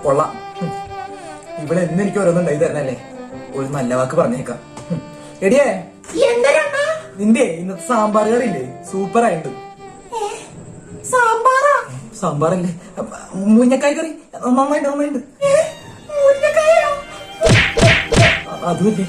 കൊള്ളാം. ഇവിടെ എന്ന് എനിക്ക് ഓരോന്നുണ്ടായി തരണല്ലേ. ഒരു നല്ല വാക്ക് പറഞ്ഞേക്കാം. എടിയേ, നിന്റെ ഇന്നത്തെ സാമ്പാർ കറി ഇല്ലേ, സൂപ്പർ ആയിട്ട്. സാമ്പാറല്ലേ, മുരിങ്ങക്കായ കറി നന്നായിട്ട്. അതുമല്ലേ